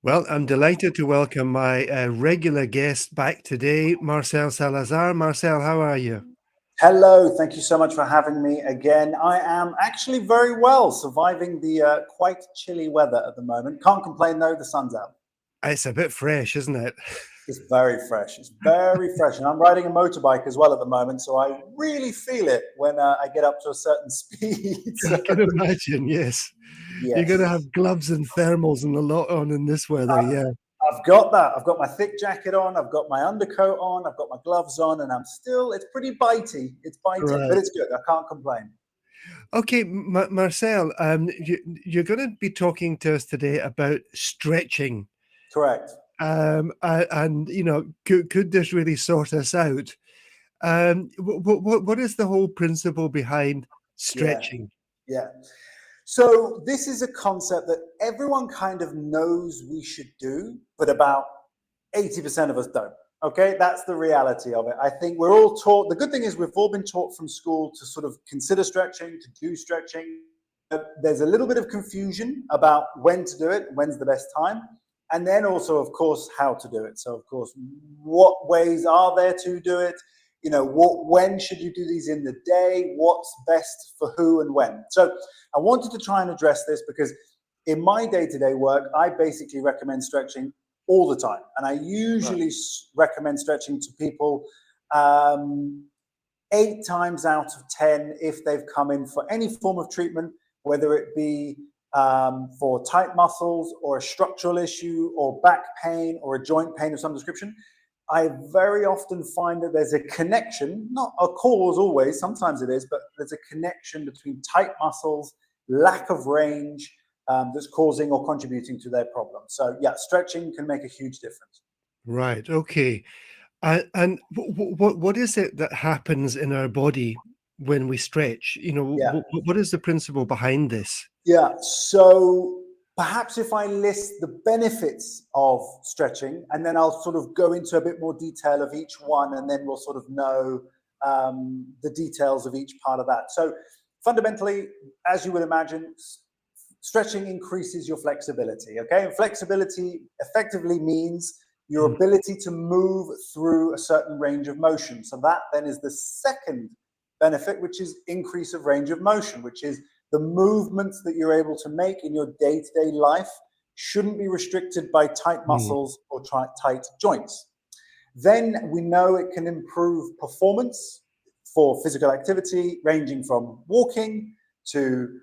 Well, I'm delighted to welcome my regular guest back today, Marcel Salazar. Marcel, how are you? Hello, thank you so much for having me again. I am actually very well, surviving the quite chilly weather at the moment. Can't complain though, the sun's out. It's a bit fresh, isn't it? It's very fresh. It's very fresh. And I'm riding a motorbike as well at the moment, so I really feel it when I get up to a certain speed. I can imagine, yes. You're going to Yes, have gloves and thermals and a lot on in this weather, I- yeah. I've got that. I've got my thick jacket on, I've got my undercoat on, I've got my gloves on, and it's pretty bitey. It's bitey, but Right. it's good. I can't complain. Okay, Marcel, you're going to be talking to us today about stretching. Correct. And could this really sort us out? What is the whole principle behind Yeah, stretching? yeah. So this is a concept that everyone kind of knows we should do, but about 80% of us don't. Okay, that's the reality of it. I think we're all taught. The good thing is we've all been taught from school to sort of consider stretching, to do stretching. There's a little bit of confusion about when to do it, when's the best time, and then also, of course, how to do it. So, of course, what ways are there to do it? When should you do these in the day? What's best for who and when? So I wanted to try and address this because in my day-to-day work, I basically recommend stretching all the time. And I Right. usually recommend stretching to people 8 times out of 10 if they've come in for any form of treatment, whether it be for tight muscles or a structural issue or back pain or a joint pain of some description. I very often find that there's a connection, not a cause always, sometimes it is, but there's a connection between tight muscles, lack of range, that's causing or contributing to their problem. So, yeah, stretching can make a huge difference. Right. Okay. And what is it that happens in our body when we stretch? Yeah. What is the principle behind this? Yeah. So, perhaps if I list the benefits of stretching, and then I'll sort of go into a bit more detail of each one, and then we'll sort of know the details of each part of that. So, fundamentally, as you would imagine, stretching increases your flexibility. Okay, and flexibility effectively means your Mm. ability to move through a certain range of motion. So that then is the second benefit, which is increase of range of motion, which is the movements that you're able to make in your day-to-day life shouldn't be restricted by tight Mm. muscles or tight joints. Then we know it can improve performance for physical activity, ranging from walking to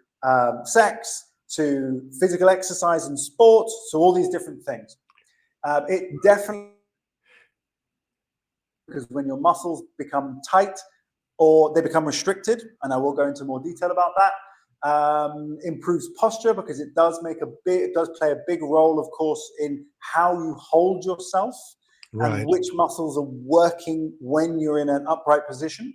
sex to physical exercise and sport. So all these different things. It definitely, because when your muscles become tight or they become restricted, and I will go into more detail about that. Improves posture because it does play a big role, of course, in how you hold yourself and Right. which muscles are working when you're in an upright position.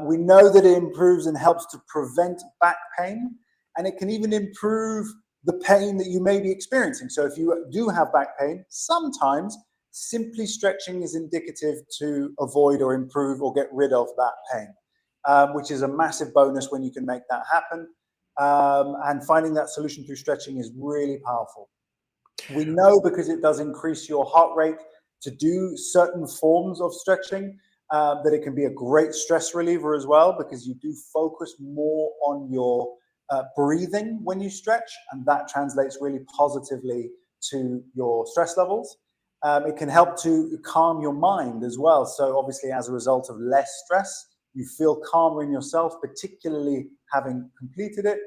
We know that it improves and helps to prevent back pain, and it can even improve the pain that you may be experiencing. So if you do have back pain, sometimes simply stretching is indicative to avoid or improve or get rid of that pain, which is a massive bonus when you can make that happen. And finding that solution through stretching is really powerful. We know because it does increase your heart rate to do certain forms of stretching, that it can be a great stress reliever as well, because you do focus more on your breathing when you stretch, and that translates really positively to your stress levels. It can help to calm your mind as well. So obviously, as a result of less stress, you feel calmer in yourself, particularly having completed it.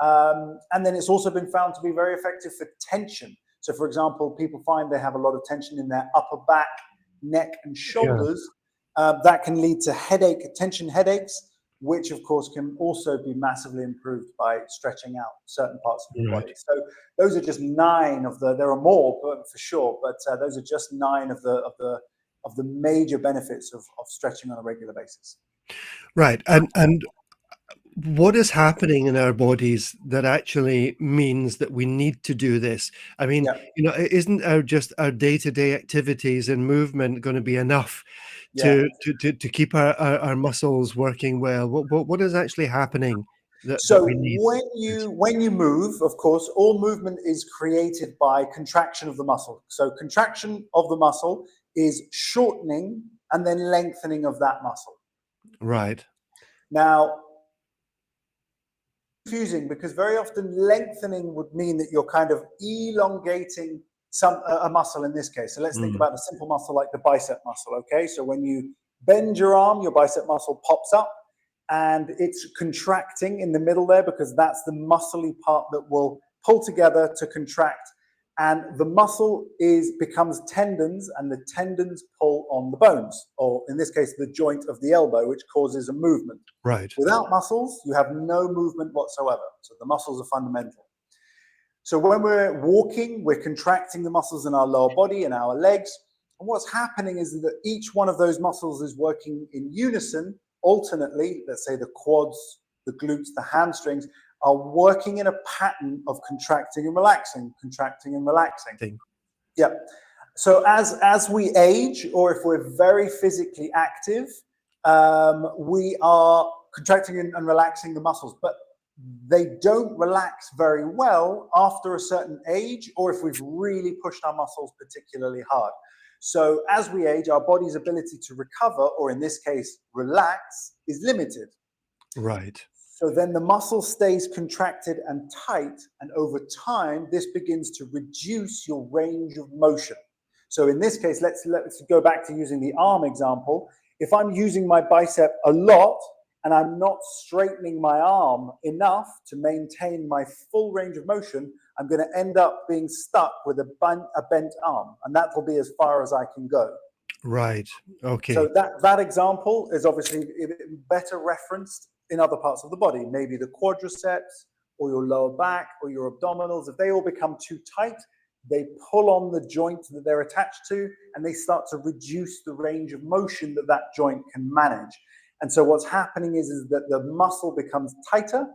And then it's also been found to be very effective for tension. So, for example, people find they have a lot of tension in their upper back, neck, and Yeah. shoulders. That can lead to tension headaches, which of course can also be massively improved by stretching out certain parts of your Right. body. So those are just nine of the. There are more, for sure, but those are just nine of the major benefits of stretching on a regular basis. Right. And what is happening in our bodies that actually means that we need to do this? I mean, Yeah, isn't our day-to-day activities and movement going to be enough yeah. to keep our muscles working well? What is actually happening? that So we need. when you move, of course, all movement is created by contraction of the muscle. So contraction of the muscle is shortening and then lengthening of that muscle. Right. Now, confusing because very often lengthening would mean that you're kind of elongating a muscle in this case. So let's think about a simple muscle like the bicep muscle. Okay, so when you bend your arm, your bicep muscle pops up and it's contracting in the middle there because that's the muscly part that will pull together to contract, and the muscle becomes tendons, and the tendons pull on the bones, or in this case the joint of the elbow, which causes a movement. Right. Without muscles, you have no movement whatsoever. So the muscles are fundamental. So when we're walking, we're contracting the muscles in our lower body and our legs. And what's happening is that each one of those muscles is working in unison, alternately. Let's say the quads, the glutes, the hamstrings are working in a pattern of contracting and relaxing, contracting and relaxing. Yeah. So as we age, or if we're very physically active, we are contracting and relaxing the muscles, but they don't relax very well after a certain age, or if we've really pushed our muscles particularly hard. So as we age, our body's ability to recover, or in this case, relax, is limited. Right. So then the muscle stays contracted and tight, and over time, this begins to reduce your range of motion. So in this case, let's go back to using the arm example. If I'm using my bicep a lot and I'm not straightening my arm enough to maintain my full range of motion, I'm going to end up being stuck with a bent arm, and that will be as far as I can go. Right. Okay. So that example is obviously better referenced in other parts of the body, maybe the quadriceps or your lower back or your abdominals. If they all become too tight, they pull on the joint that they're attached to, and they start to reduce the range of motion that joint can manage. And so what's happening is that the muscle becomes tighter,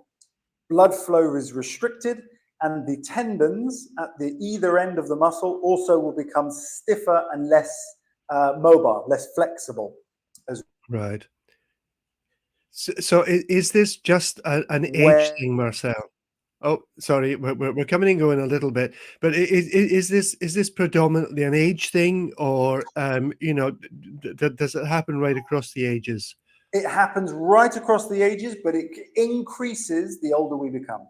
blood flow is restricted, and the tendons at the either end of the muscle also will become stiffer and less mobile, less flexible. Right. So is this just an age thing, Marcel? Oh, sorry, we're coming and going a little bit, but is this predominantly an age thing, or does it happen right across the ages? It happens right across the ages, but it increases the older we become.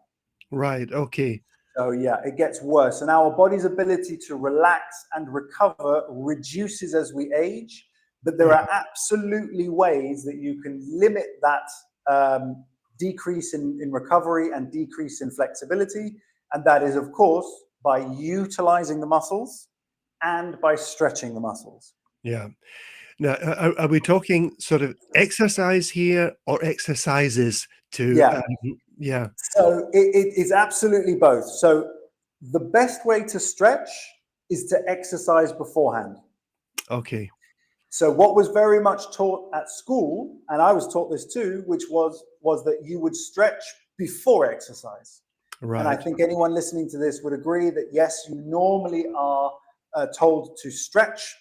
Right. Okay. So yeah, it gets worse, and our body's ability to relax and recover reduces as we age. But there are absolutely ways that you can limit that decrease in recovery and decrease in flexibility, and that is, of course, by utilizing the muscles and by stretching the muscles. Yeah. Now, are we talking sort of exercise here or exercises to? Yeah. Yeah. So it is absolutely both. So the best way to stretch is to exercise beforehand. Okay. So what was very much taught at school, and I was taught this too, which was that you would stretch before exercise. Right. And I think anyone listening to this would agree that yes, you normally are told to stretch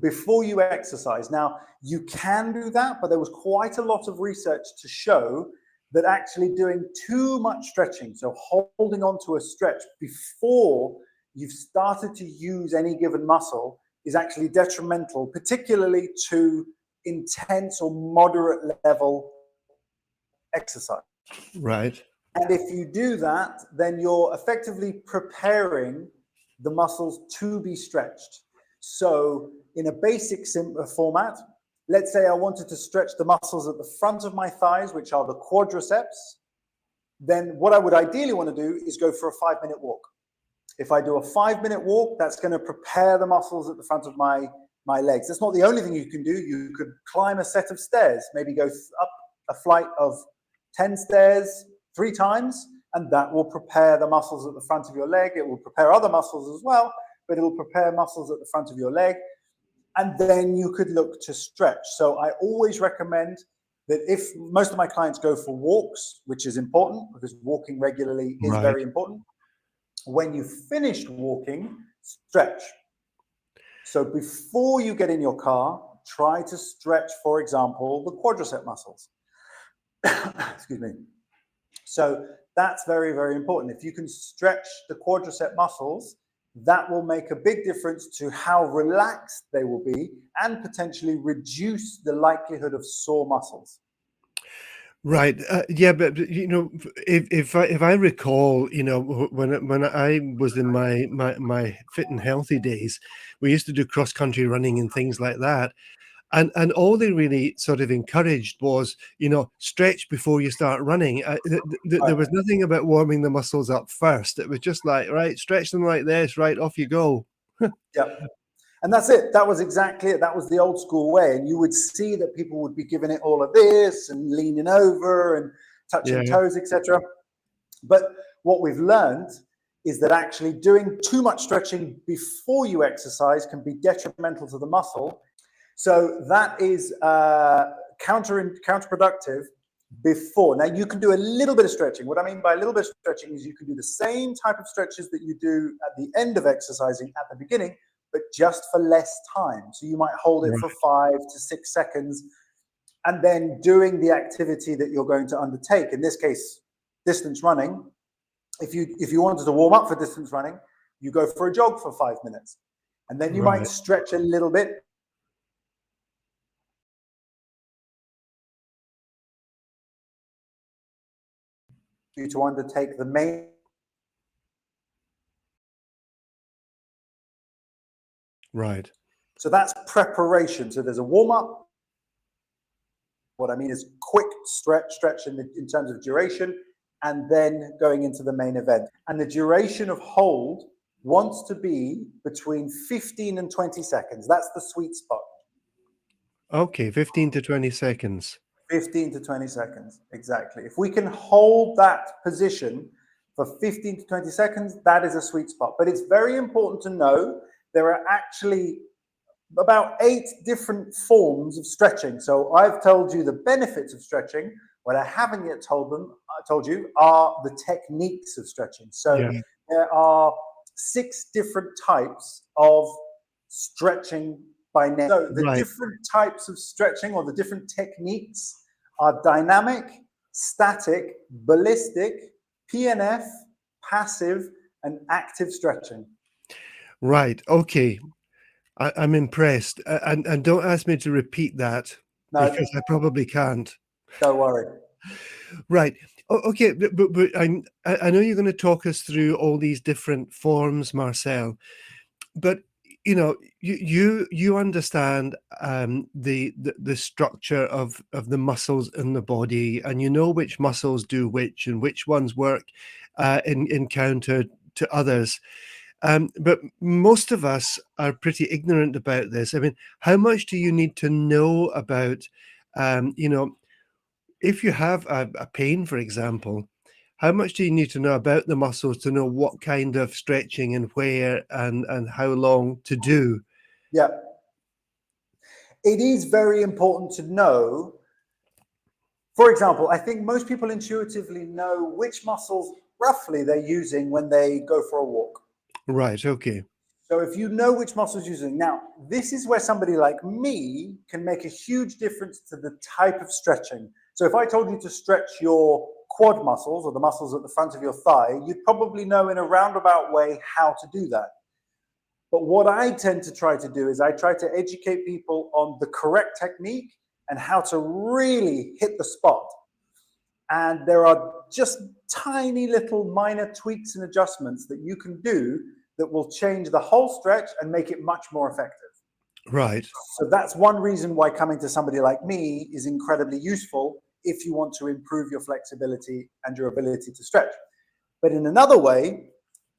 before you exercise. Now, you can do that, but there was quite a lot of research to show that actually doing too much stretching, so holding on to a stretch before you've started to use any given muscle, is actually detrimental, particularly to intense or moderate level exercise. Right. And if you do that, then you're effectively preparing the muscles to be stretched. So in a basic format, let's say I wanted to stretch the muscles at the front of my thighs, which are the quadriceps, then what I would ideally want to do is go for a 5-minute walk. If I do a 5-minute walk, that's going to prepare the muscles at the front of my legs. That's not the only thing you can do. You could climb a set of stairs, maybe go up a flight of 10 stairs 3 times, and that will prepare the muscles at the front of your leg. It will prepare other muscles as well, but it will prepare muscles at the front of your leg. And then you could look to stretch. So I always recommend that if most of my clients go for walks, which is important because walking regularly is very important. When you've finished walking, stretch. So before you get in your car, try to stretch, for example, the quadricep muscles. Excuse me. So that's very, very important. If you can stretch the quadricep muscles, that will make a big difference to how relaxed they will be and potentially reduce the likelihood of sore muscles. Right. Yeah, but you know, if I recall, you know, when I was in my fit and healthy days, we used to do cross country running and things like that. And all they really sort of encouraged was, you know, stretch before you start running. There Right. was nothing about warming the muscles up first. It was just like, right, stretch them like this, right, off you go. Yeah. And that's it. That was exactly it. That was the old school way. And you would see that people would be giving it all of this and leaning over and touching Yeah, toes, etc. But what we've learned is that actually doing too much stretching before you exercise can be detrimental to the muscle. So that is counterproductive before. Now, you can do a little bit of stretching. What I mean by a little bit of stretching is you can do the same type of stretches that you do at the end of exercising at the beginning, but just for less time. So you might hold it for right, 5 to 6 seconds and then doing the activity that you're going to undertake. In this case, distance running. If you wanted to warm up for distance running, you go for a jog for 5 minutes. And then you might right, stretch a little bit. You to undertake the main. right. So that's preparation. So there's a warm up. What I mean is quick stretch in terms of duration, and then going into the main event. And the duration of hold wants to be between 15 and 20 seconds. That's the sweet spot. Okay, 15 to 20 seconds. 15 to 20 seconds, exactly. If we can hold that position for 15 to 20 seconds, that is a sweet spot. But it's very important to know there are actually about 8 different forms of stretching. So I've told you the benefits of stretching. What I haven't yet told you are the techniques of stretching. So Yeah, there are 6 different types of stretching by name. So the right. different types of stretching or the different techniques are dynamic, static, ballistic, PNF, passive, and active stretching. Right. Okay. I'm impressed. And don't ask me to repeat that because No, I probably can't. don't worry. Right. Okay. But I know you're going to talk us through all these different forms, Marcel. But you know, you understand the structure of the muscles in the body, and you know which muscles do which and which ones work in counter to others. But most of us are pretty ignorant about this. I mean, how much do you need to know about, you know, if you have a pain, for example, how much do you need to know about the muscles to know what kind of stretching and where and how long to do? Yeah. It is very important to know. For example, I think most people intuitively know which muscles roughly they're using when they go for a walk. Right. Okay. So if you know which muscles you're using, now this is where somebody like me can make a huge difference to the type of stretching. So if I told you to stretch your quad muscles or the muscles at the front of your thigh, you'd probably know in a roundabout way how to do that. But what I tend to try to do is I try to educate people on the correct technique and how to really hit the spot. And there are just tiny little minor tweaks and adjustments that you can do that will change the whole stretch and make it much more effective. Right. So that's one reason why coming to somebody like me is incredibly useful if you want to improve your flexibility and your ability to stretch. But in another way,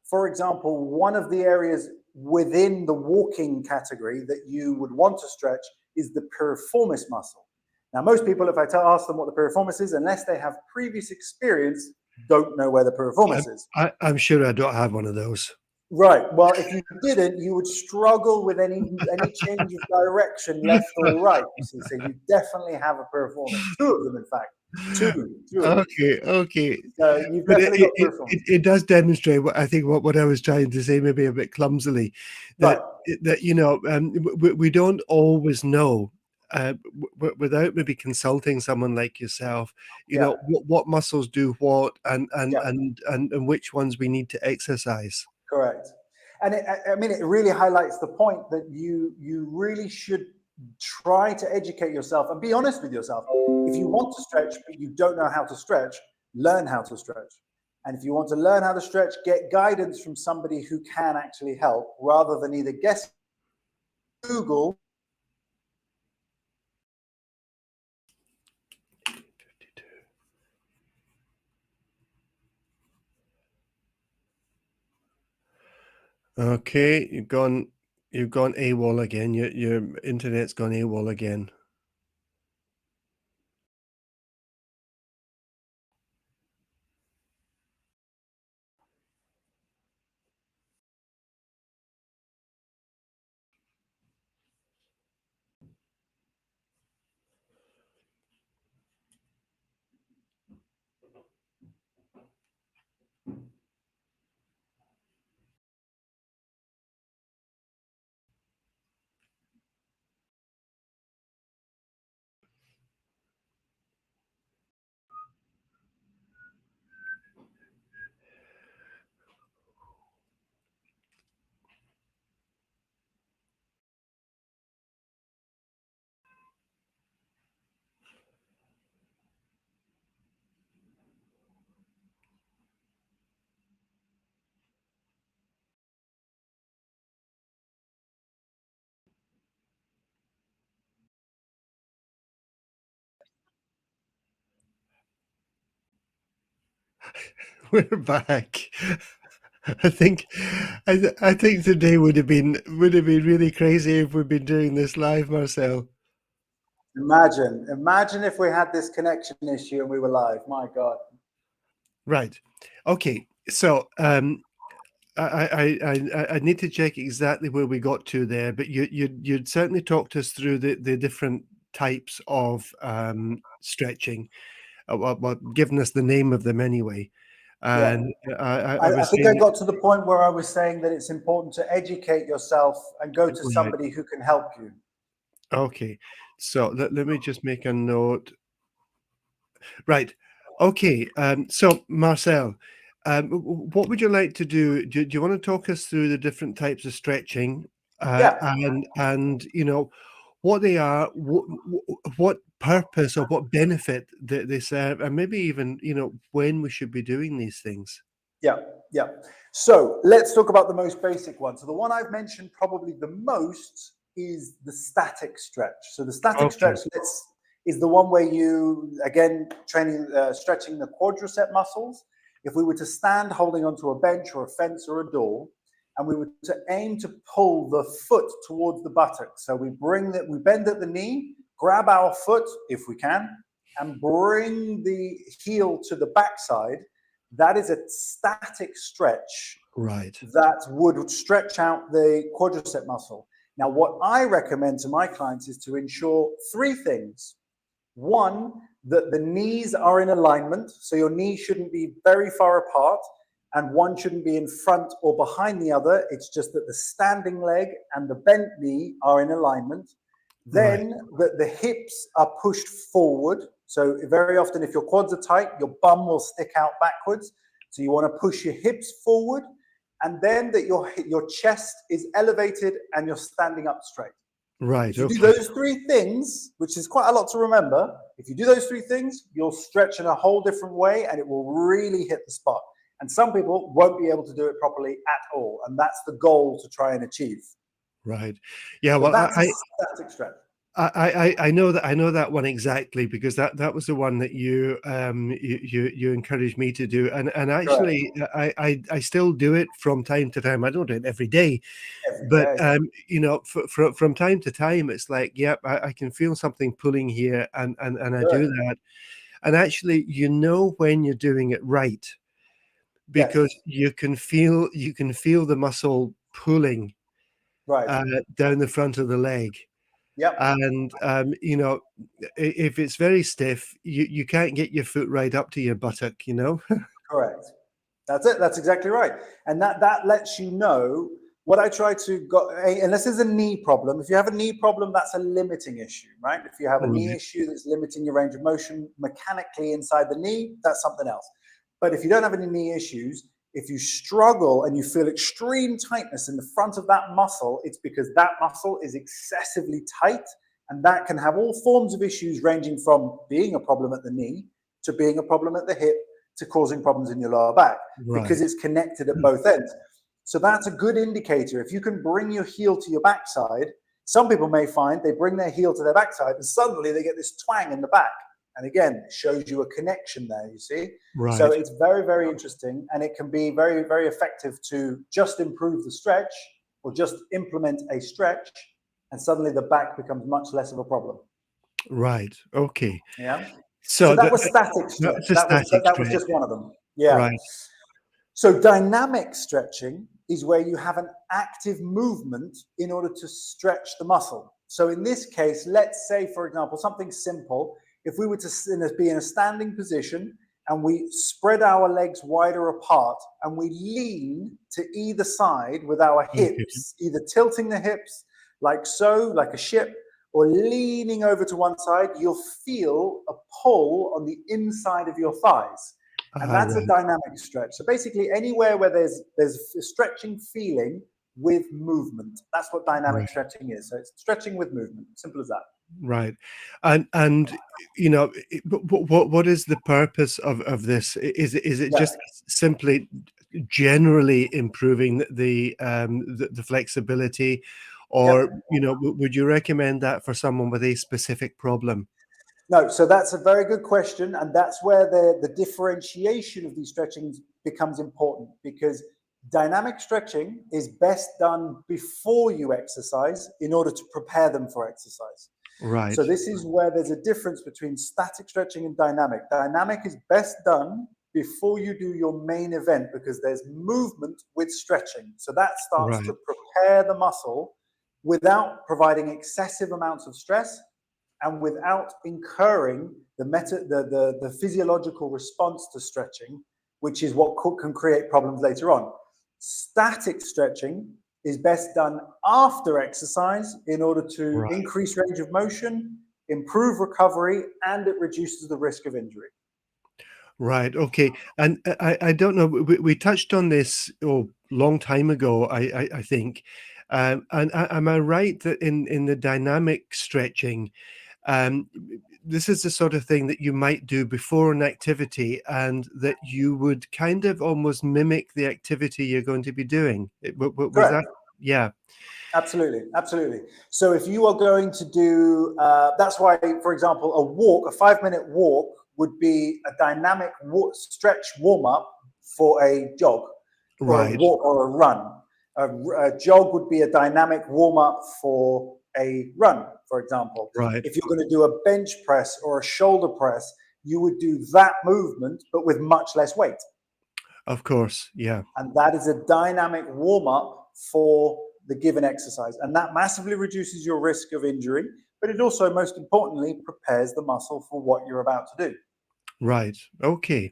for example, one of the areas within the walking category that you would want to stretch is the piriformis muscle. Now, most people, if I ask them what the piriformis is, unless they have previous experience, don't know where the I'm, piriformis is. I'm sure I don't have one of those. Right. Well, if you didn't, you would struggle with any change of direction, left or right. You see, so you definitely have a piriformis. 2 of them, in fact. Two of them. Okay. Okay. So you've But definitely got piriformis. it does demonstrate what I think what I was trying to say, maybe a bit clumsily, Right. that you know we don't always know without maybe consulting someone like yourself, Yeah, what muscles do what, yeah, and which ones we need to exercise. correct. And I mean, it really highlights the point that you really should try to educate yourself and be honest with yourself. If you want to stretch but you don't know how to stretch, learn how to stretch. And if you want to learn how to stretch, get guidance from somebody who can actually help, rather than either guess, Google. Okay, you've gone AWOL again. Your internet's gone AWOL again. We're back. I think I think today would have been really crazy if we'd been doing this live, Marcel. Imagine if we had this connection issue and we were live. My God. Right. Okay. So I need to check exactly where we got to there, but you'd certainly talked us through the different types of stretching, well, given us the name of them anyway. Yeah. And I I was think I saying, got to the point where I was saying that it's important to educate yourself and go to right, somebody who can help you. okay. So let me just make a note. Right. Okay. So Marcel, what would you like to do? Do you want to talk us through the different types of stretching, Yeah, and what they are, what purpose or what benefit they serve, and maybe even when we should be doing these things? yeah, yeah. So let's talk about the most basic one. So the one I've mentioned probably the most is the static stretch. So the static Okay. stretch is the one where you, again, stretching the quadricep muscles. If we were to stand holding onto a bench or a fence or a door, and we were to aim to pull the foot towards the buttock. So we bend at the knee, grab our foot if we can, and bring the heel to the backside. That is a static stretch Right. that would stretch out the quadricep muscle. Now, what I recommend to my clients is to ensure three things. One, that the knees are in alignment. So your knees shouldn't be very far apart, and one shouldn't be in front or behind the other. It's just that the standing leg and the bent knee are in alignment. Right. Then that the hips are pushed forward. So very often, if your quads are tight, your bum will stick out backwards. So you want to push your hips forward, and then that your chest is elevated and you're standing up straight. Right. If you do Okay. those three things, which is quite a lot to remember, if you do those three things, you'll stretch in a whole different way and it will really hit the spot. And some people won't be able to do it properly at all. And that's the goal to try and achieve. Right. Yeah. So Well, that's a static stretch. I know that one exactly, because that was the one that you encouraged me to do, and Correct. actually I still do it from time to time. I don't do it every day, Every but day. from time to time it's like, yep, I can feel something pulling here, and I do Good. that, and actually when you're doing it right, because Yes. you can feel the muscle pulling Right. down the front of the leg. Yep. And, if it's very stiff, you can't get your foot right up to your buttock? Correct. That's it. That's exactly right. And that lets you know what I try to go, unless there's a knee problem, if you have a knee problem, that's a limiting issue, right? If you have a knee Right. issue that's limiting your range of motion mechanically inside the knee, that's something else. But if you don't have any knee issues, if you struggle and you feel extreme tightness in the front of that muscle, it's because that muscle is excessively tight, and that can have all forms of issues ranging from being a problem at the knee to being a problem at the hip to causing problems in your lower back because Right. it's connected at both ends. So that's a good indicator. If you can bring your heel to your backside, some people may find they bring their heel to their backside and suddenly they get this twang in the back. And again, it shows you a connection there, you see? So Right. it's very, very interesting, and it can be very, very effective to just improve the stretch or just implement a stretch, and suddenly the back becomes much less of a problem. Right. Okay. Yeah. So So that was static that's stretch. a static That was stretch. just one of them. Yeah. Right. So dynamic stretching is where you have an active movement in order to stretch the muscle. So in this case, let's say, for example, something simple. If we were to be in a standing position and we spread our legs wider apart and we lean to either side with our Okay. hips, either tilting the hips like so, like a ship, or leaning over to one side, you'll feel a pull on the inside of your thighs. And that's a Right. dynamic stretch. So basically anywhere where there's a stretching feeling with movement. That's what dynamic Right. stretching is. So it's stretching with movement. Simple as that. Right. And what is the purpose of this? Is it Yeah. just simply generally improving the flexibility, or Yep. would you recommend that for someone with a specific problem? No, so that's a very good question. And that's where the differentiation of these stretchings becomes important, because dynamic stretching is best done before you exercise in order to prepare them for exercise. Right. So this is where there's a difference between static stretching and dynamic. Dynamic is best done before you do your main event because there's movement with stretching. So that starts to Right. prepare the muscle without providing excessive amounts of stress and without incurring the physiological response to stretching, which is what can create problems later on. Static stretching is best done after exercise in order to Right. increase range of motion, improve recovery, and it reduces the risk of injury. Right. Okay. And I don't know. We touched on this long time ago. I think. And am I right that in the dynamic stretching, um, this is the sort of thing that you might do before an activity, and that you would kind of almost mimic the activity you're going to be doing. Was Correct. that? Yeah. Absolutely, absolutely. So if you are going to do, that's why, for example, a 5-minute walk would be a dynamic stretch warm up for a jog, or a Right. walk or a run. A jog would be a dynamic warm up for a run, for example. Right. If you're going to do a bench press or a shoulder press, you would do that movement, but with much less weight. Of course. Yeah. And that is a dynamic warm up for the given exercise. And that massively reduces your risk of injury, but it also, most importantly, prepares the muscle for what you're about to do. Right. Okay.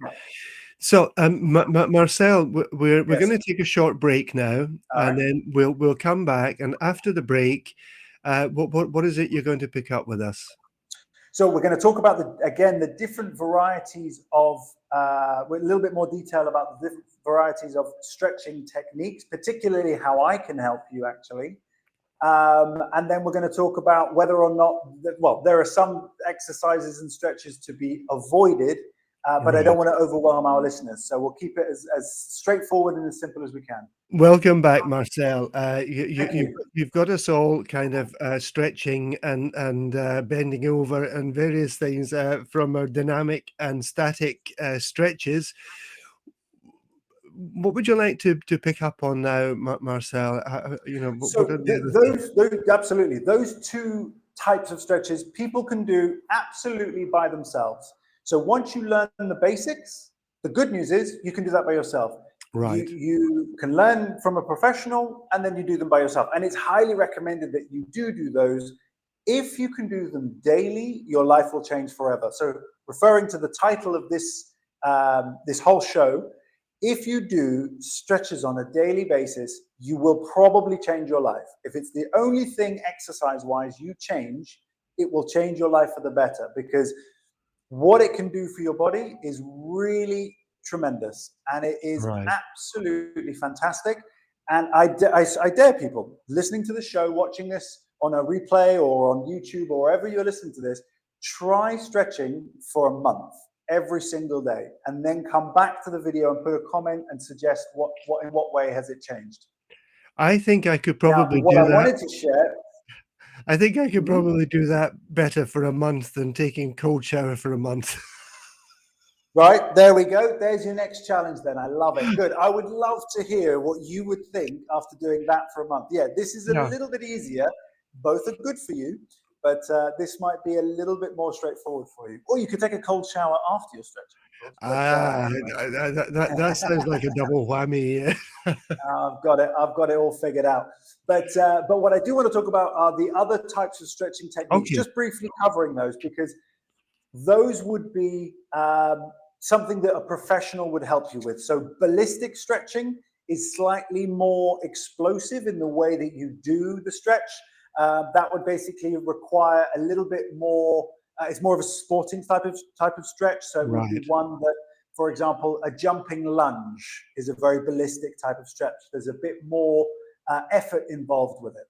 So, Marcel, we're Yes. going to take a short break now, All and right. then we'll come back. And after the break, what is it you're going to pick up with us? So we're going to talk about the different varieties of, with a little bit more detail about the different varieties of stretching techniques, particularly how I can help you actually. And then we're going to talk about whether or not, there are some exercises and stretches to be avoided, but I don't Right. want to overwhelm our listeners. So we'll keep it as straightforward and as simple as we can. Welcome back, Marcel. Thank you. You've got us all kind of stretching and bending over and various things from our dynamic and static stretches. What would you like to pick up on now, Marcel? What are So the other things? those absolutely, those two types of stretches people can do absolutely by themselves. So once you learn the basics, the good news is you can do that by yourself. Right. You can learn from a professional and then you do them by yourself. And it's highly recommended that you do those. If you can do them daily, your life will change forever. So referring to the title of this this whole show, If you do stretches on a daily basis, you will probably change your life. If it's the only thing exercise-wise you change, it will change your life for the better, because what it can do for your body is really tremendous, and it is Right. absolutely fantastic. And I dare people listening to the show, watching this on a replay or on YouTube or wherever you're listening to this, try stretching for a month every single day, and then come back to the video and put a comment and suggest in what way has it changed. I think I could Now, probably what do I that. wanted to share. I think I could Mhm. probably do that better for a month than taking cold shower for a month. Right, there we go. There's your next challenge then. I love it. Good. I would love to hear what you would think after doing that for a month. Yeah, this is a Yeah. little bit easier. Both are good for you, but this might be a little bit more straightforward for you. Or you could take a cold shower after your stretching, of course. But anyway. That sounds like a double whammy. I've got it. I've got it all figured out. But what I do want to talk about are the other types of stretching techniques. Okay. Just briefly covering those, because those would be something that a professional would help you with. So ballistic stretching is slightly more explosive in the way that you do the stretch. That would basically require a little bit more. It's more of a sporting type of stretch. So it would be Right. one that, for example, a jumping lunge is a very ballistic type of stretch. There's a bit more effort involved with it.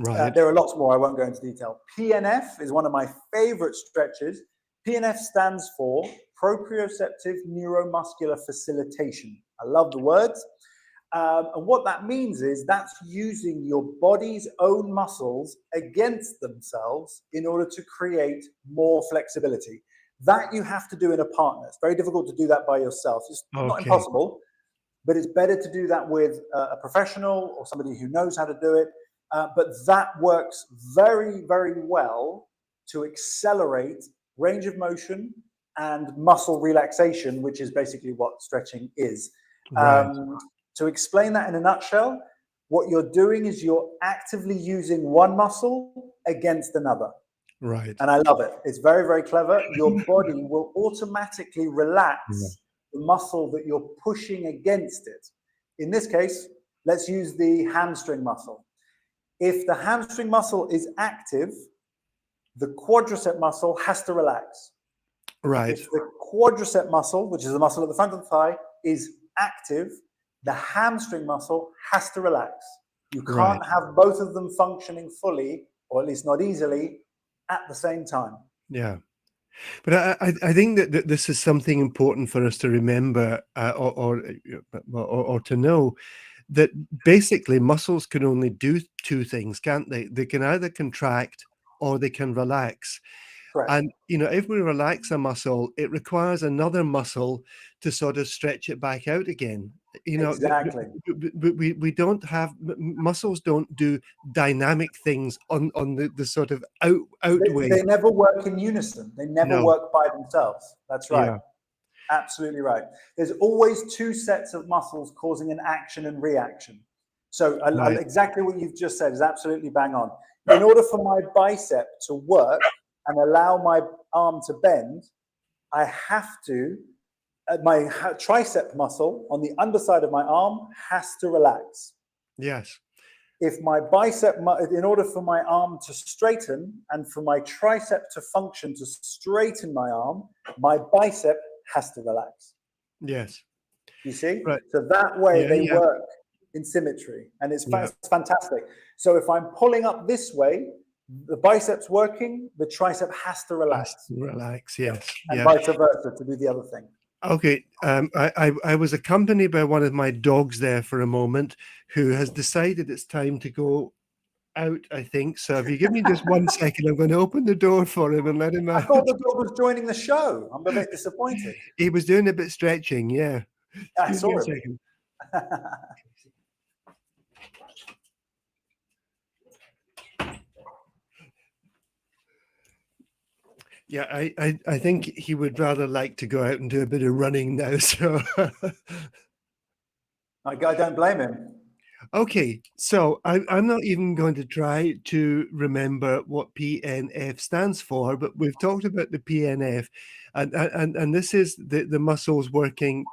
Right. There are lots more. I won't go into detail. PNF is one of my favorite stretches. PNF stands for proprioceptive neuromuscular facilitation. I love the words. And what that means is that's using your body's own muscles against themselves in order to create more flexibility. That you have to do in a partner. It's very difficult to do that by yourself. It's not Okay. impossible, but it's better to do that with a professional or somebody who knows how to do it. But that works very, very well to accelerate range of motion and muscle relaxation, which is basically what stretching is. Right. To explain that in a nutshell, what you're doing is you're actively using one muscle against another. Right. And I love it. It's very, very clever. Your body will automatically Yeah. relax the muscle that you're pushing against it. In this case, let's use the hamstring muscle. If the hamstring muscle is active, the quadricep muscle has to relax. Right. If the quadricep muscle, which is the muscle at the front of the thigh, is active, the hamstring muscle has to relax. You Right. can't have both of them functioning fully, or at least not easily, at the same time. Yeah. But I think that this is something important for us to remember, or to know, that basically muscles can only do two things, can't they? They can either contract or they can relax. Correct. And, if we relax a muscle, it requires another muscle to sort of stretch it back out again. Exactly. We don't have muscles don't do dynamic things on the sort of outway. They never work in unison. They never No. work by themselves. That's right. Yeah. Absolutely right. There's always two sets of muscles causing an action and reaction. So Right. exactly what you've just said is absolutely bang on. In order for my bicep to work and allow my arm to bend, I have to, my tricep muscle on the underside of my arm has to relax. Yes. If my bicep, in order for my arm to straighten and for my tricep to function to straighten my arm, my bicep has to relax. Yes. You see? Right. So that way Yeah, they yeah. work in symmetry, and it's Yeah. fantastic. So if I'm pulling up this way, the bicep's working, the tricep has to relax, Relax, yes. and Yeah. vice versa to do the other thing. Okay, I was accompanied by one of my dogs there for a moment, who has decided it's time to go out, I think. So if you give me just 1 second, I'm gonna open the door for him and let him I out. thought the dog was joining the show. I'm a bit disappointed. He was doing a bit stretching, yeah. I Excuse me saw a him. second. Yeah, I think he would rather like to go out and do a bit of running now, so I don't blame him. Okay, so I'm not even going to try to remember what PNF stands for, but we've talked about the PNF, and this is the muscles working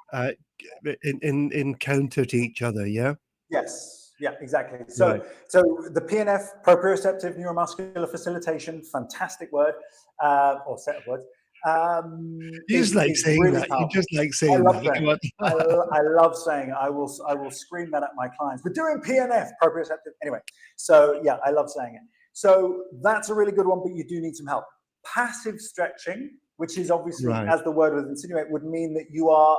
in counter to each other. Yeah, Yes, yeah, exactly. right. So the PNF, proprioceptive neuromuscular facilitation, fantastic word, or set of words, You just like is saying really that. You powerful. just like I saying love that. saying Come it. on. I love saying it. I will scream that at my clients. We're doing PNF, proprioceptive. Anyway, so yeah, I love saying it. So that's a really good one, but you do need some help. Passive stretching, which is obviously, Right. as the word would insinuate, would mean that you are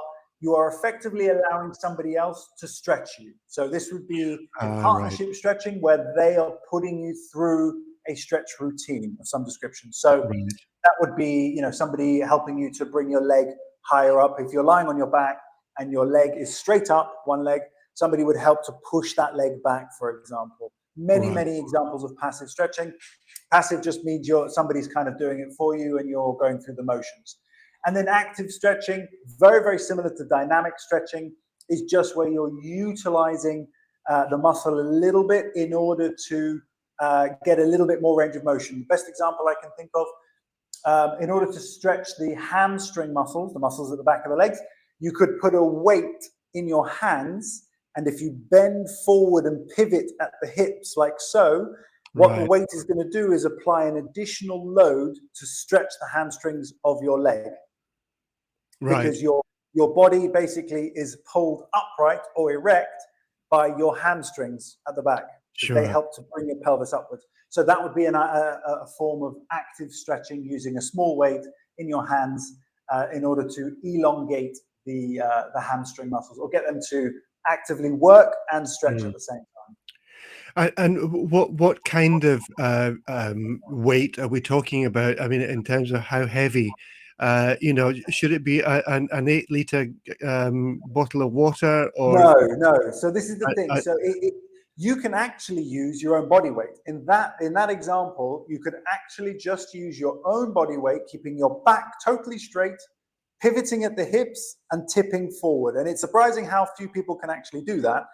effectively allowing somebody else to stretch you. So this would be a Right. partnership stretching where they are putting you through a stretch routine of some description. So Right. that would be, somebody helping you to bring your leg higher up. If you're lying on your back and your leg is straight up, one leg, somebody would help to push that leg back, for example. Many, Right. many examples of passive stretching. Passive just means somebody's kind of doing it for you and you're going through the motions. And then active stretching, very, very similar to dynamic stretching, is just where you're utilizing the muscle a little bit in order to get a little bit more range of motion. The best example I can think of, in order to stretch the hamstring muscles, the muscles at the back of the legs, you could put a weight in your hands, and if you bend forward and pivot at the hips like so, what the Right. weight is going to do is apply an additional load to stretch the hamstrings of your leg, Right. because your body basically is pulled upright or erect by your hamstrings at the back, because they Sure. help to bring your pelvis upwards. So that would be a form of active stretching using a small weight in your hands in order to elongate the hamstring muscles, or get them to actively work and stretch at Mm. the same time. And what kind of weight are we talking about? I mean, in terms of how heavy, should it be an 8 liter bottle of water or No, no. So this is the thing. I So you can actually use your own body weight. In that example, you could actually just use your own body weight, keeping your back totally straight, pivoting at the hips, and tipping forward. And it's surprising how few people can actually do that,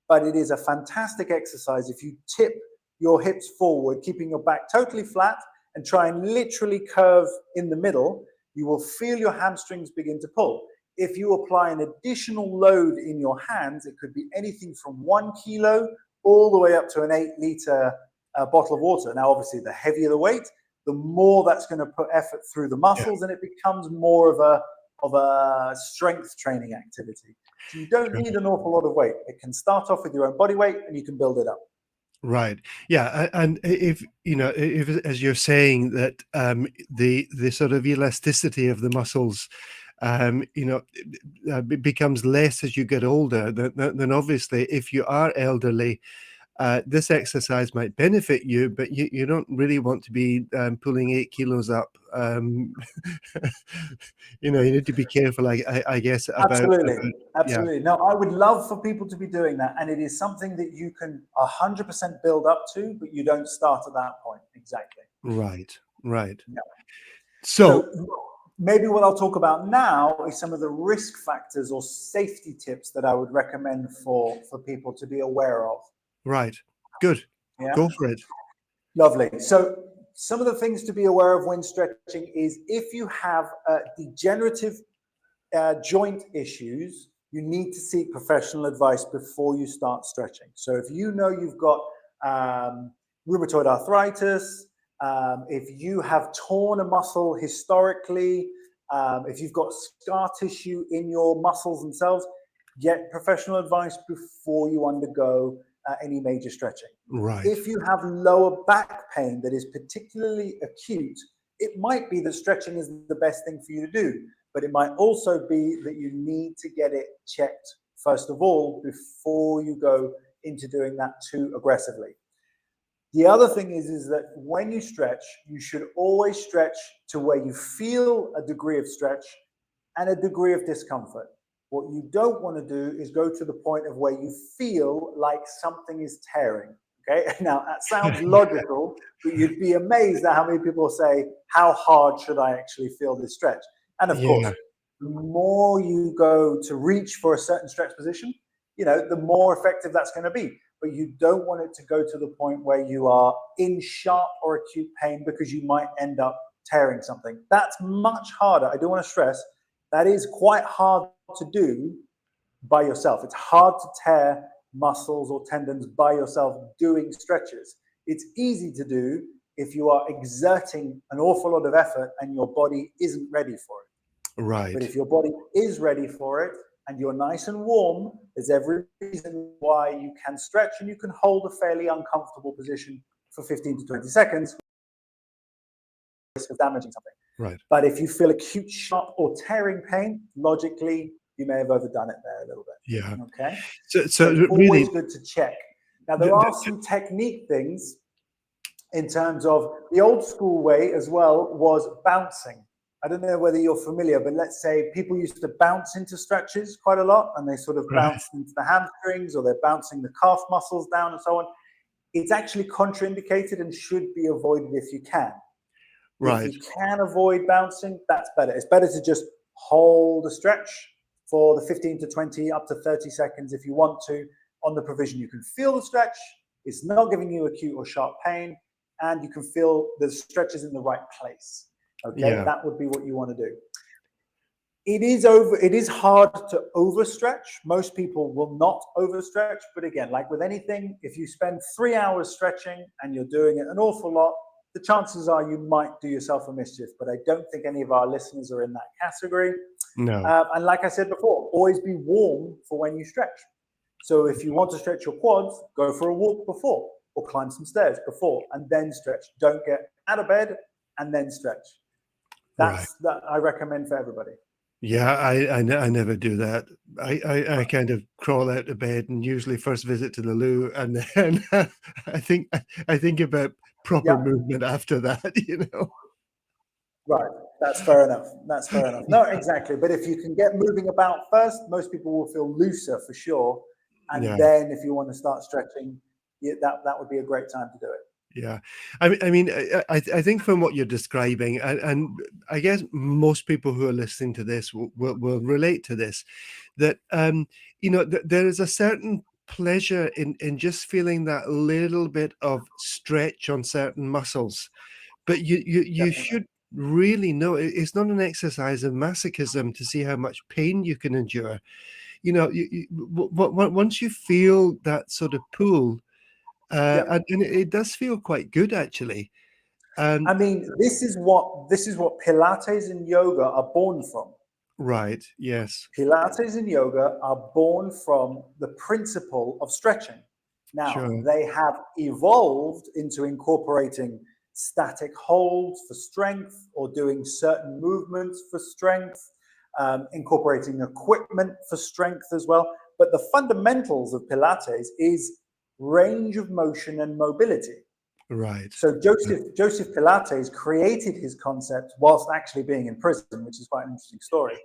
but it is a fantastic exercise if you tip your hips forward, keeping your back totally flat, and try and literally curve in the middle. You will feel your hamstrings begin to pull. If you apply an additional load in your hands, it could be anything from 1 kilo all the way up to an 8 liter bottle of water. Now, obviously, the heavier the weight, the more that's going to put effort through the yeah, muscles, and it becomes more of a strength training activity. So you don't need right. an awful lot of weight. It can start off with your own body weight, and you can build it up. Right. Yeah, and if if as you're saying that the sort of elasticity of the muscles, becomes less as you get older, then obviously if you are elderly, this exercise might benefit you, but you don't really want to be pulling 8 kilos up. You need to be careful, I guess, Absolutely. about yeah. Absolutely. No, I would love for people to be doing that. And it is something that you can 100% build up to, but you don't start at that point. Exactly. Right. Right. Yeah. So So maybe what I'll talk about now is some of the risk factors or safety tips that I would recommend for people to be aware of. right. Good. Yeah. Go for it. Lovely. So some of the things to be aware of when stretching is, if you have degenerative joint issues, you need to seek professional advice before you start stretching. So if you know you've got rheumatoid arthritis, if you have torn a muscle historically, if you've got scar tissue in your muscles themselves, get professional advice before you undergo any major stretching. Right. If you have lower back pain that is particularly acute, it might be that stretching is the best thing for you to do, but it might also be that you need to get it checked first of all before you go into doing that too aggressively. The other thing is that when you stretch, you should always stretch to where you feel a degree of stretch and a degree of discomfort. What you don't want to do is go to the point of where you feel like something is tearing. Okay, now that sounds logical, but you'd be amazed at how many people say, how hard should I actually feel this stretch? And of course, Yeah. the more you go to reach for a certain stretch position, the more effective that's going to be. but you don't want it to go to the point where you are in sharp or acute pain because you might end up tearing something. That's much harder. I do want to stress that is quite hard to do by yourself. It's hard to tear muscles or tendons by yourself doing stretches. It's easy to do if you are exerting an awful lot of effort and your body isn't ready for it. But Right. if your body is ready for it and you're nice and warm, there's every reason why you can stretch and you can hold a fairly uncomfortable position for 15 to 20 seconds of damaging something. Right. But if you feel acute, sharp, or tearing pain, logically, you may have overdone it there a little bit. Yeah. Okay. So it's really, always good to check. Now, there are some technique things in terms of the old school way as well was bouncing. I don't know whether you're familiar, but let's say people used to bounce into stretches quite a lot and they sort of right. bounced into the hamstrings or they're bouncing the calf muscles down and so on. It's actually contraindicated and should be avoided if you can. Right. If you can avoid bouncing, that's better. It's better to just hold a stretch for the 15 to 20, up to 30 seconds if you want to, on the provision you can feel the stretch, it's not giving you acute or sharp pain, and you can feel the stretch is in the right place. Okay, Yeah. that would be what you want to do. It is hard to overstretch. Most people will not overstretch, but again, like with anything, if you spend 3 hours stretching and you're doing it an awful lot, the chances are you might do yourself a mischief, but I don't think any of our listeners are in that category. No. And like I said before, always be warm for when you stretch. So if you want to stretch your quads, go for a walk before or climb some stairs before and then stretch. Don't get out of bed and then stretch. That I recommend for everybody. Yeah, I never do that. I kind of crawl out of bed and usually first visit to the loo, and then I think about proper movement after that, you know. Right, that's fair enough. That's fair enough. No, exactly. But if you can get moving about first, most people will feel looser for sure. And Yeah. then if you want to start stretching, that would be a great time to do it. Yeah. I mean, I think from what you're describing, and I guess most people who are listening to this will relate to this, that, you know, there is a certain pleasure in just feeling that little bit of stretch on certain muscles. But you Definitely. should really know it's not an exercise of masochism to see how much pain you can endure. You know, once you feel that sort of pull, and it does feel quite good actually. I mean, this is what Pilates and yoga are born from. Right. Yes. Pilates and yoga are born from the principle of stretching. Now, Sure. they have evolved into incorporating static holds for strength or doing certain movements for strength, incorporating equipment for strength as well. But the fundamentals of Pilates is range of motion and mobility. Right. So Joseph Pilates created his concept whilst actually being in prison, which is quite an interesting story.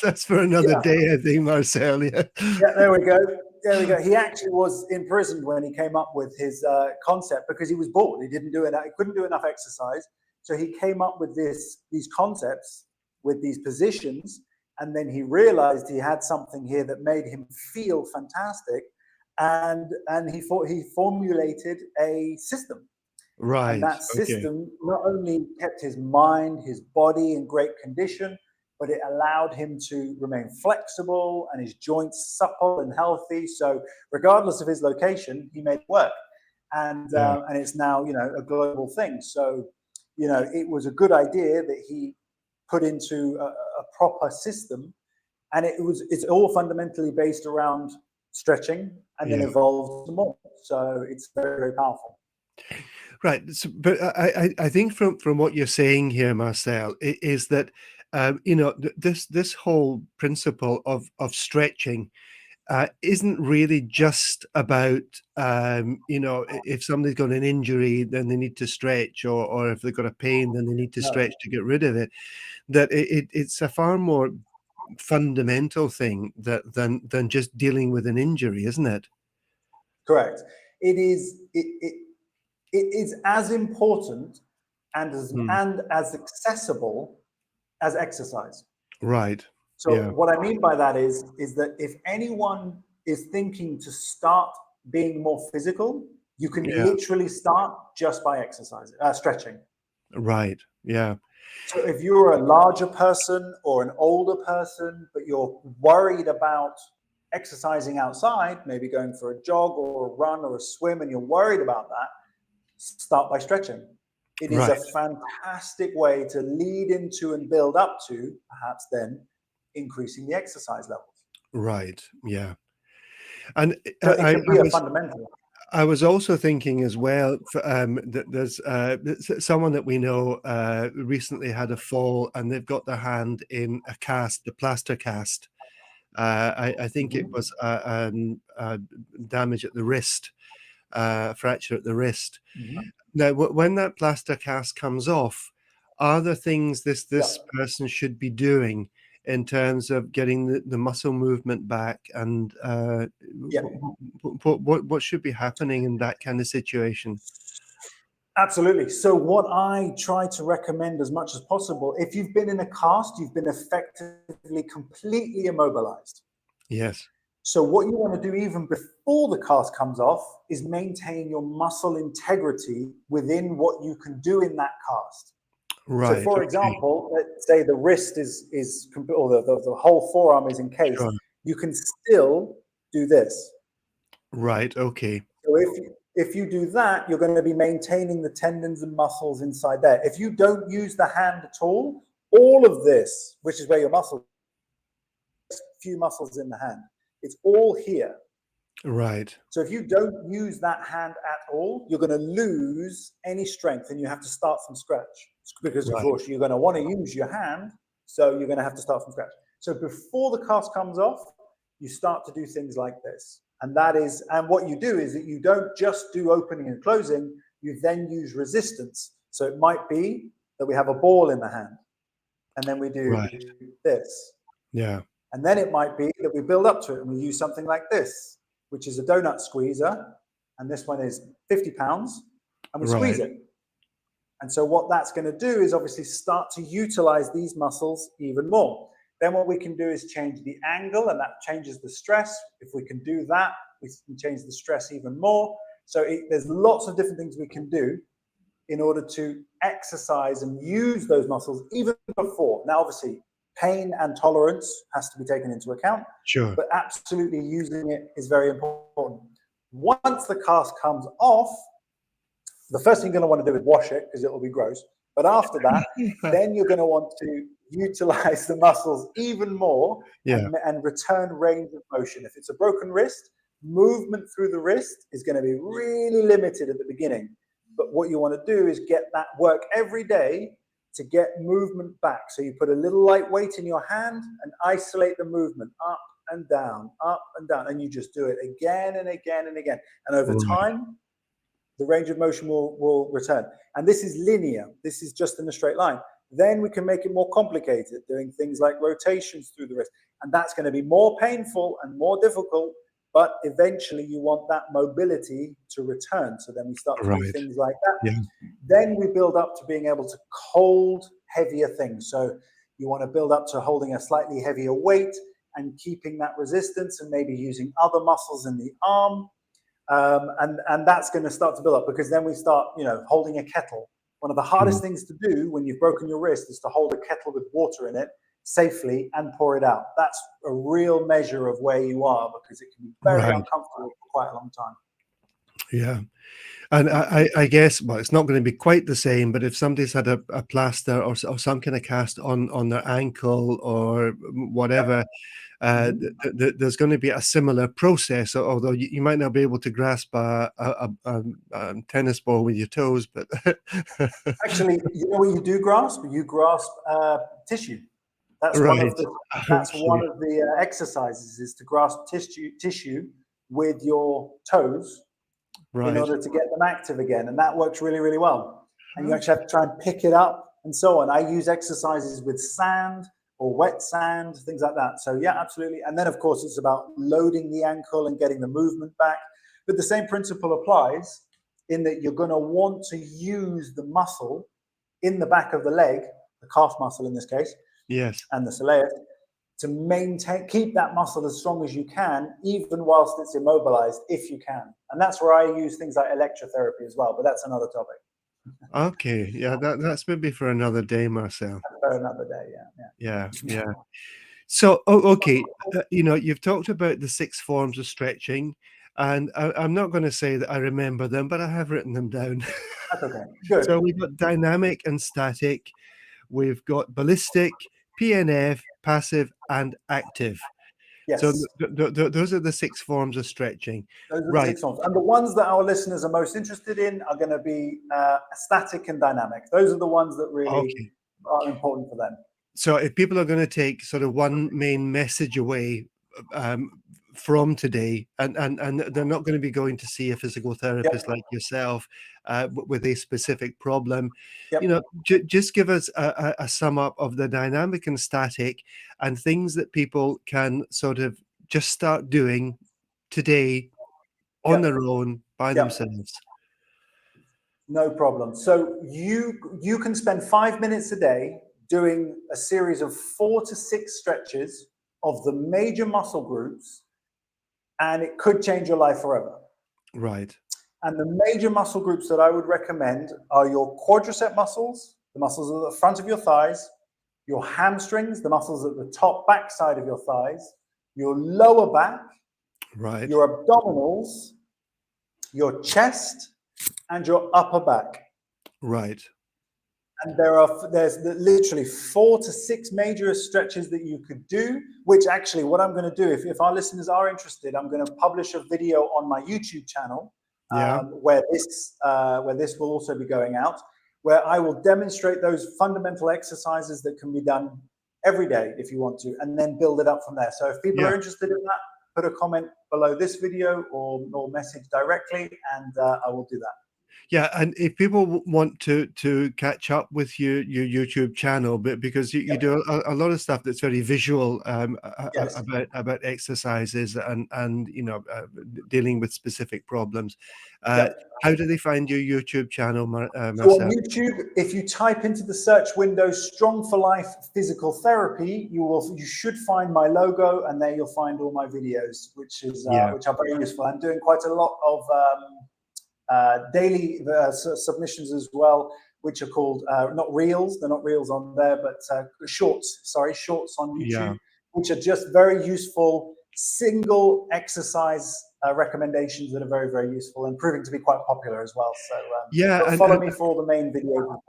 That's for another day, I think, Marcel. Yeah. Yeah, there we go. There we go. He actually was imprisoned when he came up with his concept because he was bored. He couldn't do enough exercise. So he came up with these concepts with these positions, and then he realized he had something here that made him feel fantastic, and he formulated a system. And Right. that Okay. system not only kept his mind, his body in great condition, but it allowed him to remain flexible and his joints supple and healthy. So regardless of his location, he made it work. And Yeah. it's now, a global thing. So, it was a good idea that he put into a proper system. And it's all fundamentally based around stretching and then Yeah. evolved more. So it's very, very powerful. Right. So, but I think from what you're saying here, Marcel, is that you know, this whole principle of stretching isn't really just about you know, if somebody's got an injury, then they need to stretch, or if they've got a pain, then they need to No, stretch to get rid of it. That it's a far more fundamental thing than just dealing with an injury, isn't it? correct. It is as important Mm. and as accessible as exercise. Right. So Yeah. what I mean by that is that if anyone is thinking to start being more physical, you can Yeah. literally start just by exercising, stretching. Right. Yeah. So if you're a larger person or an older person, but you're worried about exercising outside, maybe going for a jog or a run or a swim, and you're worried about that, start by stretching. It is a Right. fantastic way to lead into and build up to perhaps then increasing the exercise levels. Right. Yeah. And So it can I be a was fundamental. I was also thinking as well, that there's someone that we know recently had a fall, and they've got their hand in a cast, the plaster cast. I think it Mhm. was damage at the wrist, fracture at the wrist. Mhm. Now, when that plaster cast comes off, are there things Yeah. this person should be doing in terms of getting the muscle movement back, and Yeah. what should be happening in that kind of situation? Absolutely. So, what I try to recommend as much as possible, if you've been in a cast, you've been effectively completely immobilized. Yes. So, what you want to do even before the cast comes off is maintain your muscle integrity within what you can do in that cast. So, Right. for Okay. example, let's say the wrist is or the whole forearm is encased, Sure. you can still do this. Right. Okay. So if you do that, you're going to be maintaining the tendons and muscles inside there. If you don't use the hand at all of this, which is where your muscles, few muscles in the hand, it's all here. Right. So if you don't use that hand at all, you're going to lose any strength, and you have to start from scratch, because of Right. course you're going to want to use your hand, so you're going to have to start from scratch. So before the cast comes off, you start to do things like this. And what you do is that you don't just do opening and closing, you then use resistance. So it might be that we have a ball in the hand, and then we do Right. this. Yeah. And then it might be that we build up to it and we use something like this, which is a donut squeezer. And this one is 50 pounds, and we squeeze Right. it. And so what that's going to do is obviously start to utilize these muscles even more. Then what we can do is change the angle, and that changes the stress. If we can do that, we can change the stress even more. So there's lots of different things we can do in order to exercise and use those muscles even before. Now, obviously, pain and tolerance has to be taken into account, Sure. but absolutely using it is very important. Once the cast comes off, the first thing you're going to want to do is wash it, because it will be gross. But after that, then you're going to want to utilize the muscles even more, Yeah. and return range of motion. If it's a broken wrist, movement through the wrist is going to be really limited at the beginning. But what you want to do is get that work every day to get movement back. So you put a little light weight in your hand and isolate the movement up and down, and you just do it again and again and again. And over Right. time, the range of motion will return. And this is linear. This is just in a straight line. Then we can make it more complicated, doing things like rotations through the wrist. And that's going to be more painful and more difficult, but eventually you want that mobility to return. So then we start to do Right. things like that. Yeah. Then we build up to being able to hold heavier things. So you want to build up to holding a slightly heavier weight and keeping that resistance, and maybe using other muscles in the arm. And that's going to start to build up, because then we start, holding a kettle. One of the hardest Mm. things to do when you've broken your wrist is to hold a kettle with water in it safely and pour it out. That's a real measure of where you are, because it can be very Right. uncomfortable for quite a long time. Yeah. And I guess, well, it's not going to be quite the same, but if somebody's had a plaster or some kind of cast on their ankle or Yep. whatever, Mm-hmm. there's going to be a similar process. Although you might not be able to grasp a tennis ball with your toes, but Actually, you know what you do grasp? You grasp tissue. That's one of right. the Okay. exercises, is to grasp tissue with your toes in Right. order to get them active again. And that works really, really well. And you Okay. actually have to try and pick it up and so on. I use exercises with sand or wet sand, things like that. So yeah, absolutely. And then of course it's about loading the ankle and getting the movement back. But the same principle applies, in that you're going to want to use the muscle in the back of the leg, the calf muscle in this case, Yes. and the soleus, to maintain, keep that muscle as strong as you can, even whilst it's immobilized, if you can. And that's where I use things like electrotherapy as well, but that's another topic. Okay, yeah, that's maybe for another day, Marcel. For another day, Yeah, yeah. So, okay, you've talked about the 6 forms of stretching, and I'm not gonna say that I remember them, but I have written them down. That's okay. Good. So we've got dynamic and static, we've got ballistic, PNF, passive, and active. So Yes. those are the 6 forms of stretching. Those are the Right. 6 ones. And the ones that our listeners are most interested in are going to be static and dynamic. Those are the ones that really Okay. are important for them. So if people are gonna take sort of one main message away, um, from today, and they're not gonna be going to see a physical therapist Yep. like yourself, with a specific problem, Yep. just give us a sum up of the dynamic and static, and things that people can sort of just start doing today on Yep. their own by Yep. themselves. No problem. So you can spend 5 minutes a day doing a series of 4 to 6 stretches of the major muscle groups, and it could change your life forever. Right. And the major muscle groups that I would recommend are your quadricep muscles, the muscles at the front of your thighs, your hamstrings, the muscles at the top back side of your thighs, your lower back, Right. your abdominals, your chest, and your upper back. Right. And there's literally 4 to 6 major stretches that you could do, which actually what I'm going to do, if our listeners are interested, I'm going to publish a video on my YouTube channel Yeah. where this will also be going out, where I will demonstrate those fundamental exercises that can be done every day if you want to, and then build it up from there. So if people Yeah. are interested in that, put a comment below this video or message directly, and I will do that. Yeah, and if people want to catch up with your YouTube channel, but because you Yep. do a lot of stuff that's very visual, Yes. about exercises and dealing with specific problems. Yep. How do they find your YouTube channel, So on Marcel? YouTube, if you type into the search window "Strong for Life Physical Therapy," you should find my logo, and there you'll find all my videos, which Yeah, are very useful. I'm doing quite a lot of daily submissions as well, which are called not reels. They're not reels on there, but shorts. Sorry, shorts on yeah, YouTube, which are just very useful single exercise recommendations that are very, very useful and proving to be quite popular as well. So, yeah, but follow me for all the main videos.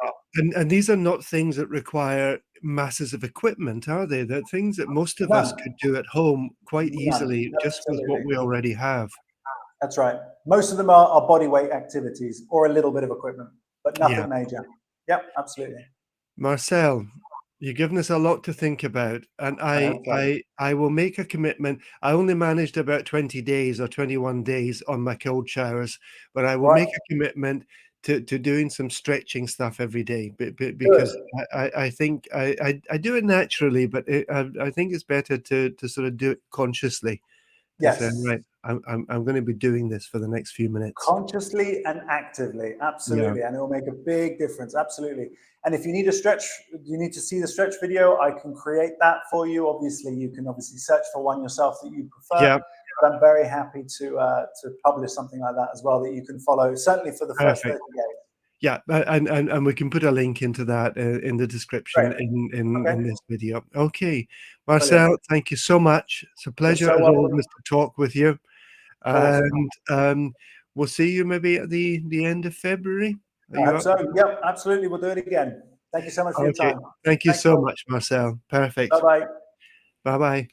and these are not things that require masses of equipment, are they? They're things that most of us None, could do at home quite none, easily, just with what absolutely. we already have. That's right. Most of them are body weight activities or a little bit of equipment, but Yeah. nothing major. Yep, absolutely. Marcel, you've given us a lot to think about, and I I hope so. I I will make a commitment. I only managed about 20 days or 21 days on my cold showers, but I will Right. make a commitment to doing some stretching stuff every day, Good. because I think I do it naturally, but I think it's better to sort of do it consciously, to say, Yes. "Right, I'm gonna be doing this for the next few minutes." Consciously and actively, Yeah, absolutely, and it will make a big difference, absolutely. And if you need a stretch, you need to see the stretch video, I can create that for you. Obviously, you can search for one yourself that you prefer, yeah, but I'm very happy to publish something like that as well that you can follow, certainly for the first perfect. 30 days. Yeah, and we can put a link into that in the description Great. in Okay. this video. Okay, Brilliant. Marcel, thank you so much. It's a You're pleasure so as welcome. always to talk with you, Awesome. and we'll see you maybe at the end of February. Are I you hope up? so. Yep, absolutely. We'll do it again. Thank you so much for your Okay, time. thank you Thanks, so Paul. much, Marcel. Bye Perfect. bye. Bye bye.